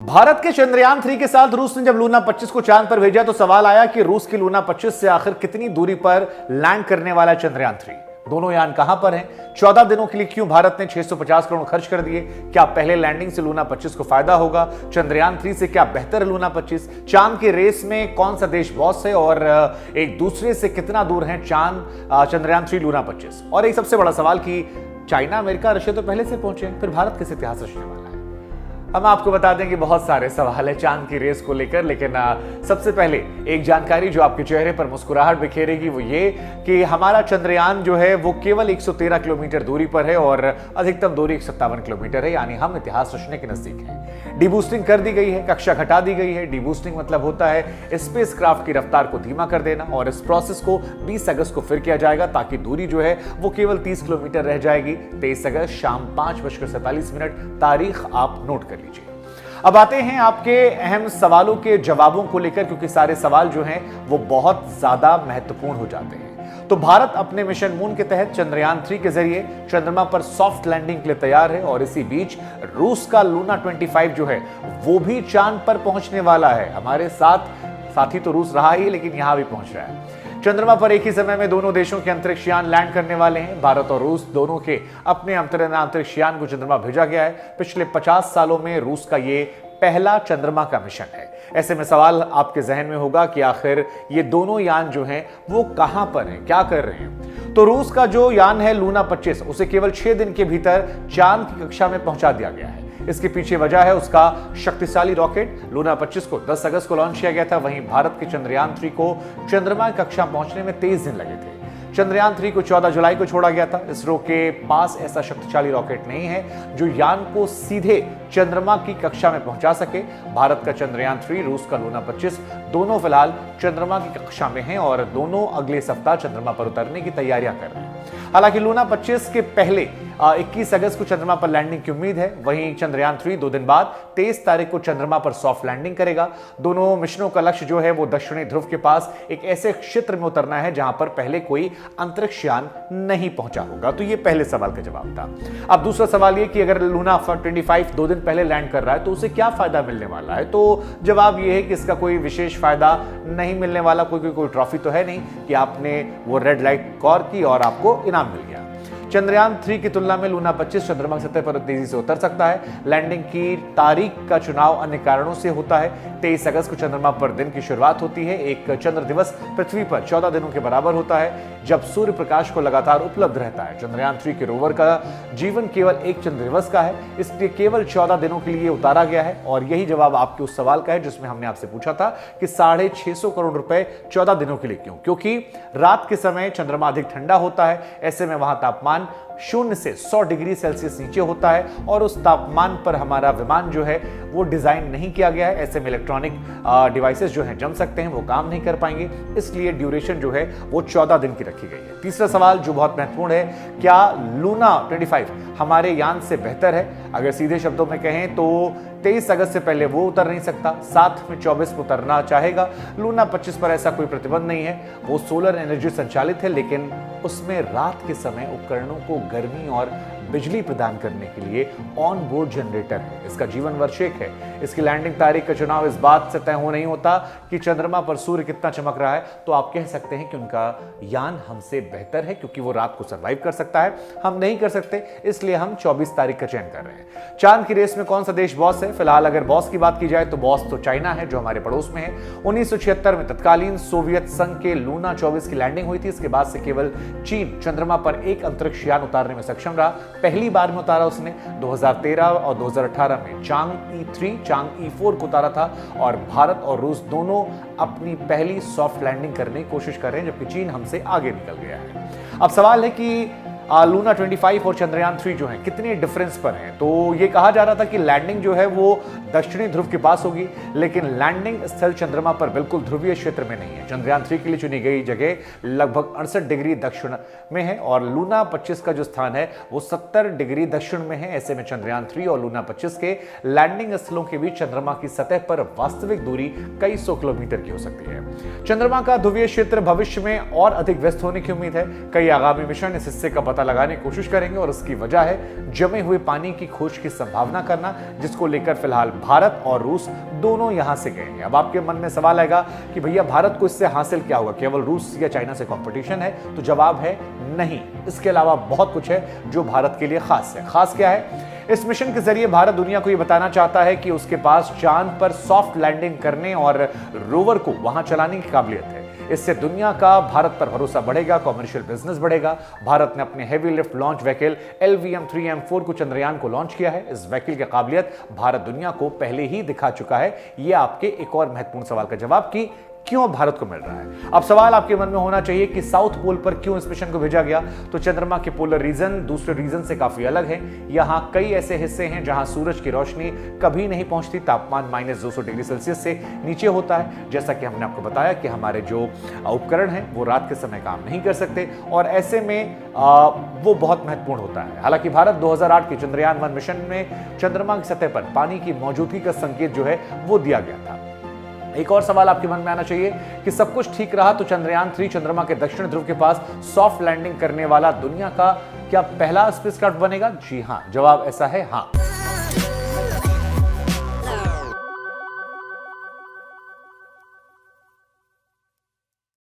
भारत के चंद्रयान 3 के साथ रूस ने जब लूना 25 को चांद पर भेजा तो सवाल आया कि रूस की लूना 25 से आखिर कितनी दूरी पर लैंड करने वाला है चंद्रयान 3। दोनों यान कहां पर हैं? 14 दिनों के लिए क्यों भारत ने 650 करोड़ खर्च कर दिए? क्या पहले लैंडिंग से लूना 25 को फायदा होगा? चंद्रयान 3 से क्या बेहतर है लूना 25? चांद की रेस में कौन सा देश बॉस है और एक दूसरे से कितना दूर है चांद, चंद्रयान 3, लूना 25? और एक सबसे बड़ा सवाल कि चाइना, अमेरिका, रशिया तो पहले से पहुंचे, फिर भारत किस इतिहास रचने वाला है? हम आपको बता दें कि बहुत सारे सवाल है चांद की रेस को लेकर, लेकिन सबसे पहले एक जानकारी जो आपके चेहरे पर मुस्कुराहट बिखेरेगी वो ये कि हमारा चंद्रयान जो है वो केवल 113 किलोमीटर दूरी पर है और अधिकतम दूरी 157 किलोमीटर है, यानी हम इतिहास रचने के नजदीक हैं। डीबूस्टिंग कर दी गई है, कक्षा घटा दी गई है। डीबूस्टिंग मतलब होता है स्पेसक्राफ्ट की रफ्तार को धीमा कर देना, और इस प्रोसेस को 20 अगस्त को फिर किया जाएगा ताकि दूरी जो है वो केवल 30 किलोमीटर रह जाएगी। 23 अगस्त शाम 5:47 तारीख आप नोट कर लीजिए। अब आते हैं आपके अहम सवालों के जवाबों को लेकर, क्योंकि सारे सवाल जो हैं वो बहुत ज्यादा महत्वपूर्ण हो जाते हैं। तो भारत अपने मिशन मून के तहत चंद्रयान 3 के जरिए चंद्रमा पर सॉफ्ट लैंडिंग के लिए तैयार है, और इसी बीच रूस का लूना 25 जो है वो भी चांद पर पहुंचने वाला है। हमारे साथी तो रूस रहा ही, लेकिन यहां भी पहुंच रहा है। चंद्रमा पर एक ही समय में दोनों देशों के अंतरिक्ष यान लैंड करने वाले हैं। भारत और रूस दोनों के अपने अंतरिक्ष यान को चंद्रमा भेजा गया है। पिछले 50 सालों में रूस का ये पहला चंद्रमा का मिशन है। ऐसे में सवाल आपके जहन में होगा कि आखिर ये दोनों यान जो हैं वो कहां पर हैं, क्या कर रहे हैं? तो रूस का जो यान है लूना 25, उसे केवल 6 दिन के भीतर चांद की कक्षा में पहुंचा दिया गया है। इसके पीछे वजह है उसका शक्तिशाली रॉकेट। लूना 25 को 10 अगस्त को लॉन्च किया गया था, वहीं भारत के चंद्रयान 3 को चंद्रमा की कक्षा पहुंचने में 23 दिन लगे थे। चंद्रयान 3 को 14 जुलाई को छोड़ा गया था। इसरो के पास ऐसा शक्तिशाली रॉकेट नहीं है जो यान को सीधे चंद्रमा की कक्षा में पहुंचा सके। भारत का चंद्रयान 3, रूस का लूना 25 दोनों फिलहाल चंद्रमा की कक्षा में हैं और दोनों अगले सप्ताह चंद्रमा पर उतरने की तैयारियां कर रहे हैं। हालांकि लूना 25 के पहले 21 अगस्त को चंद्रमा पर लैंडिंग की उम्मीद है। वहीं चंद्रयान 3 2 दिन बाद 23 तारीख को चंद्रमा पर सॉफ्ट लैंडिंग करेगा। दोनों मिशनों का लक्ष्य जो है वो दक्षिणी ध्रुव के पास एक ऐसे क्षेत्र में उतरना है जहां पर पहले कोई अंतरिक्ष यान नहीं पहुंचा होगा। तो ये पहले सवाल का जवाब था। अब दूसरा सवाल ये कि अगर लूना 25 2 दिन पहले लैंड कर रहा है तो उसे क्या फायदा मिलने वाला है? तो जवाब ये है कि इसका कोई विशेष फायदा नहीं मिलने वाला। कोई ट्रॉफी तो है नहीं कि आपने वो रेड लाइट क्रॉस की और आपको इनाम मिल गया। चंद्रयान 3 की तुलना में लूना 25 चंद्रमा की सतह पर तेजी से उतर सकता है। लैंडिंग की तारीख का चुनाव अन्य कारणों से होता है। 23 अगस्त को चंद्रमा पर दिन की शुरुआत होती है। एक चंद्र दिवस पृथ्वी पर 14 दिनों के बराबर होता है, जब सूर्य प्रकाश को लगातार उपलब्ध रहता है। चंद्रयान 3 के रोवर का जीवन केवल एक चंद्र दिवस का है, इसलिए केवल 14 दिनों के लिए उतारा गया है। और यही जवाब आपके उस सवाल का है जिसमें हमने आपसे पूछा था कि 650 करोड़ रुपए 14 दिनों के लिए क्यों? क्योंकि रात के समय चंद्रमा अधिक ठंडा होता है। ऐसे में वहां तापमान 0 से 100 डिग्री सेल्सियस नीचे होता है, और उस तापमान पर हमारा विमान जो है वो डिजाइन नहीं किया गया है। ऐसे में इलेक्ट्रॉनिक डिवाइसेस जो हैं जम सकते हैं, वो काम नहीं कर पाएंगे। इसलिए ड्यूरेशन जो है वो 14 दिन की रखी गई है। तीसरा सवाल जो बहुत महत्वपूर्ण है, क्या लूना 25 हमारे यान से बेहतर है? अगर सीधे शब्दों में कहें तो 23 अगस्त से पहले वो उतर नहीं सकता, साथ में 24 में उतरना चाहेगा। लूना 25 पर ऐसा कोई प्रतिबंध नहीं है, वो सोलर एनर्जी संचालित है, लेकिन उसमें रात के समय उपकरणों को गर्मी और बिजली प्रदान करने के लिए ऑन बोर्ड जनरेटर है। इसका जीवन वर्ष 1 है। इसकी लैंडिंग तारीख का चुनाव इस बात से तय हो नहीं होता कि चंद्रमा पर सूर्य कितना चमक रहा है, तो आप कह सकते हैं कि उनका यान हमसे बेहतर है क्योंकि वो रात को सर्वाइव कर सकता है, हम नहीं कर सकते, इसलिए हम 24 तारीख का चयन कर रहे हैं। चांद की रेस में कौन सा देश बॉस है? फिलहाल अगर बॉस की बात की जाए तो बॉस तो चाइना है जो हमारे पड़ोस में है। 1976 में तत्कालीन सोवियत संघ के लूना 24 की लैंडिंग हुई थी। इसके बाद से केवल चीन चंद्रमा पर एक अंतरिक्ष यान उतारने में सक्षम रहा। पहली बार में उतारा उसने 2013 और 2018 में चांग E3, चांग E4 को उतारा था। और भारत और रूस दोनों अपनी पहली सॉफ्ट लैंडिंग करने की कोशिश कर रहे हैं, जबकि चीन हमसे आगे निकल गया है। अब सवाल है कि लूना 25 और चंद्रयान 3 जो है कितने डिफरेंस पर हैं? तो ये कहा जा रहा था कि लैंडिंग जो है वो दक्षिणी ध्रुव के पास होगी, लेकिन लैंडिंग स्थल चंद्रमा पर बिल्कुल ध्रुवीय क्षेत्र में नहीं है। चंद्रयान 3 के लिए चुनी गई जगह लगभग 68 डिग्री दक्षिण में है, और लूना 25 का जो स्थान है वो 70 डिग्री दक्षिण में है। ऐसे में चंद्रयान 3 और लूना 25 के लैंडिंग स्थलों के बीच चंद्रमा की सतह पर वास्तविक दूरी कई 100 किलोमीटर की हो सकती है। चंद्रमा का ध्रुवीय क्षेत्र भविष्य में और अधिक व्यस्त होने की उम्मीद है। कई आगामी मिशन इस हिस्से का पता लगाने की कोशिश करेंगे और उसकी वजह है जमे हुए पानी की खोज की संभावना करना, जिसको लेकर फिलहाल भारत और रूस दोनों यहां से गए हैं। अब आपके मन में सवाल आएगा कि भैया भारत को इससे हासिल क्या होगा, केवल रूस या चाइना से कंपटीशन है? तो जवाब है नहीं, इसके अलावा बहुत कुछ है जो भारत के लिए खास है। खास क्या है? इस मिशन के जरिए भारत दुनिया को यह बताना चाहता है कि उसके पास चांद पर सॉफ्ट लैंडिंग करने और रोवर को वहां चलाने की काबिलियत है। इससे दुनिया का भारत पर भरोसा बढ़ेगा, कॉमर्शियल बिजनेस बढ़ेगा। भारत ने अपने heavy lift launch vehicle LVM-3M4 को चंद्रयान को लॉन्च किया है। इस व्हीकल की काबिलियत भारत दुनिया को पहले ही दिखा चुका है। यह आपके एक और महत्वपूर्ण सवाल का जवाब कि क्यों भारत को मिल रहा है। अब सवाल आपके मन में होना चाहिए कि साउथ पोल पर क्यों इस मिशन को भेजा गया। तो चंद्रमा के पोलर रीजन दूसरे रीजन से काफी अलग है। यहां कई ऐसे हिस्से हैं जहां सूरज की रोशनी कभी नहीं पहुंचती, तापमान -200 डिग्री सेल्सियस से नीचे होता है। जैसा कि हमने आपको बताया कि हमारे जो उपकरण हैं वो रात के समय काम नहीं कर सकते और ऐसे में वो बहुत महत्वपूर्ण होता है। हालांकि भारत 2008 के चंद्रयान-1 मिशन में चंद्रमा की सतह पर पानी की मौजूदगी का संकेत जो है वो दिया गया था। एक और सवाल आपके मन में आना चाहिए कि सब कुछ ठीक रहा तो चंद्रयान-3 चंद्रमा के दक्षिण ध्रुव के पास सॉफ्ट लैंडिंग करने वाला दुनिया का क्या पहला स्पेसक्राफ्ट बनेगा? जी हां, जवाब ऐसा है हां।